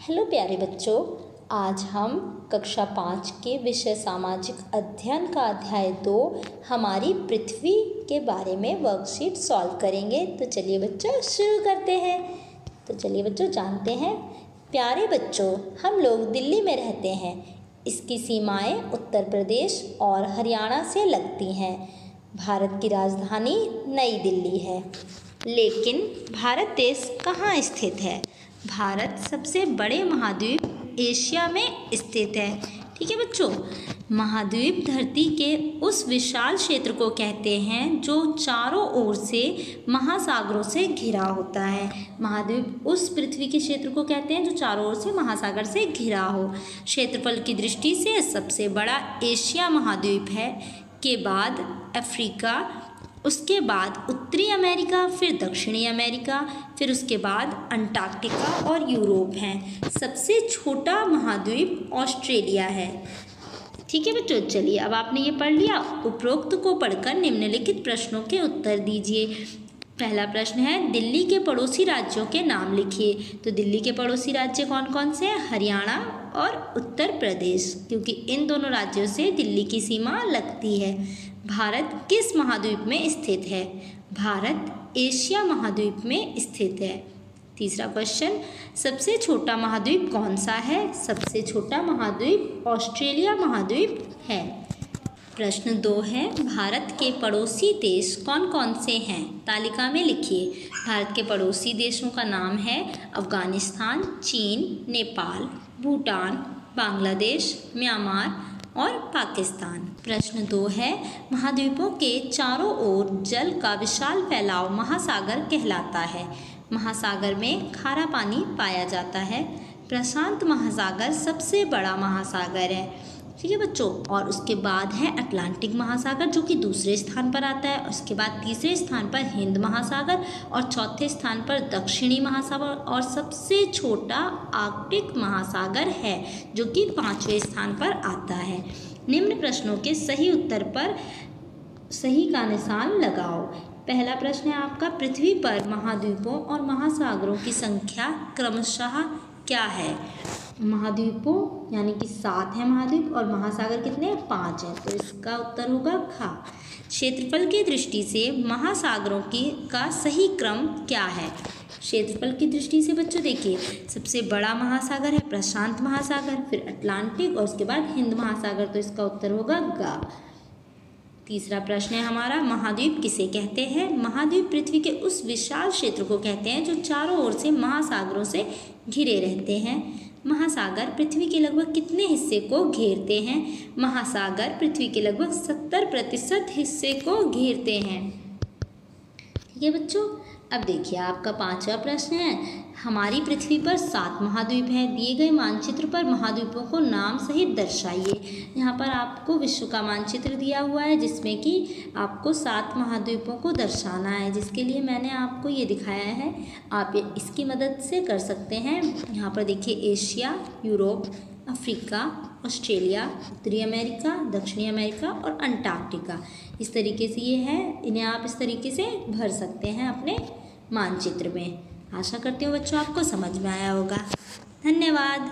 Hello प्यारे बच्चों, आज हम कक्षा 5 के विषय सामाजिक अध्ययन का अध्याय 2 हमारी पृथ्वी के बारे में वर्कशीट सॉल्व करेंगे। तो चलिए बच्चों शुरू करते हैं। तो चलिए बच्चों जानते हैं। प्यारे बच्चों, हम लोग दिल्ली में रहते हैं। इसकी सीमाएं उत्तर प्रदेश और हरियाणा से लगती हैं। भारत की राजधानी नई दिल्ली है। लेकिन भारत देश कहाँ स्थित है? भारत सबसे बड़े महाद्वीप एशिया में स्थित है। ठीक है बच्चों, महाद्वीप धरती के उस विशाल क्षेत्र को कहते हैं जो चारों ओर से महासागरों से घिरा होता है। महाद्वीप उस पृथ्वी के क्षेत्र को कहते हैं जो चारों ओर से महासागर से घिरा हो। क्षेत्रफल की दृष्टि से सबसे बड़ा एशिया महाद्वीप है, के बाद अफ्रीका, उसके बाद उत्तरी अमेरिका, फिर दक्षिणी अमेरिका, फिर उसके बाद अंटार्कटिका और यूरोप हैं। सबसे छोटा महाद्वीप ऑस्ट्रेलिया है। ठीक है बच्चों, चलिए अब आपने ये पढ़ लिया। उपरोक्त को पढ़कर निम्नलिखित प्रश्नों के उत्तर दीजिए। पहला प्रश्न है, दिल्ली के पड़ोसी राज्यों के नाम लिखिए। तो दिल्ली के पड़ोसी राज्य कौन कौन से हैं? हरियाणा और उत्तर प्रदेश, क्योंकि इन दोनों राज्यों से दिल्ली की सीमा लगती है। भारत किस महाद्वीप में स्थित है? भारत एशिया महाद्वीप में स्थित है। तीसरा क्वेश्चन, सबसे छोटा महाद्वीप कौन सा है? सबसे छोटा महाद्वीप ऑस्ट्रेलिया महाद्वीप है। प्रश्न 2 है, भारत के पड़ोसी देश कौन कौन से हैं? तालिका में लिखिए। भारत के पड़ोसी देशों का नाम है अफगानिस्तान, चीन, नेपाल, भूटान, बांग्लादेश, म्यांमार और पाकिस्तान। प्रश्न 2 है, महाद्वीपों के चारों ओर जल का विशाल फैलाव महासागर कहलाता है। महासागर में खारा पानी पाया जाता है। प्रशांत महासागर सबसे बड़ा महासागर है। ठीक है बच्चों, और उसके बाद है अटलांटिक महासागर जो कि दूसरे स्थान पर आता है। उसके बाद तीसरे स्थान पर हिंद महासागर और चौथे स्थान पर दक्षिणी महासागर और सबसे छोटा आर्कटिक महासागर है जो कि 5वें स्थान पर आता है। निम्न प्रश्नों के सही उत्तर पर सही का निशान लगाओ। पहला प्रश्न है आपका, पृथ्वी पर महाद्वीपों और महासागरों की संख्या क्रमशः क्या है? महाद्वीपों यानी कि 7 है महाद्वीप और महासागर कितने हैं? 5 हैं। तो इसका उत्तर होगा खा। क्षेत्रफल की दृष्टि से महासागरों का सही क्रम क्या है? क्षेत्रफल की दृष्टि से बच्चों देखिए, सबसे बड़ा महासागर है प्रशांत महासागर, फिर अटलांटिक और उसके बाद हिंद महासागर। तो इसका उत्तर होगा गा। तीसरा प्रश्न है हमारा, महाद्वीप किसे कहते हैं? महाद्वीप पृथ्वी के उस विशाल क्षेत्र को कहते हैं जो चारों ओर से महासागरों से घिरे रहते हैं। महासागर पृथ्वी के लगभग कितने हिस्से को घेरते हैं? महासागर पृथ्वी के लगभग 70% हिस्से को घेरते हैं। ठीक है बच्चों, अब देखिए आपका 5वां प्रश्न है, हमारी पृथ्वी पर 7 महाद्वीप हैं। दिए गए मानचित्र पर महाद्वीपों को नाम सहित दर्शाइए। यहाँ पर आपको विश्व का मानचित्र दिया हुआ है जिसमें कि आपको 7 महाद्वीपों को दर्शाना है, जिसके लिए मैंने आपको ये दिखाया है। आप इसकी मदद से कर सकते हैं। यहाँ पर देखिए एशिया, यूरोप, अफ्रीका, ऑस्ट्रेलिया, उत्तरी अमेरिका, दक्षिणी अमेरिका और अंटार्कटिका। इस तरीके से ये है, इन्हें आप इस तरीके से भर सकते हैं अपने मानचित्र में। आशा करती हूँ बच्चों आपको समझ में आया होगा। धन्यवाद।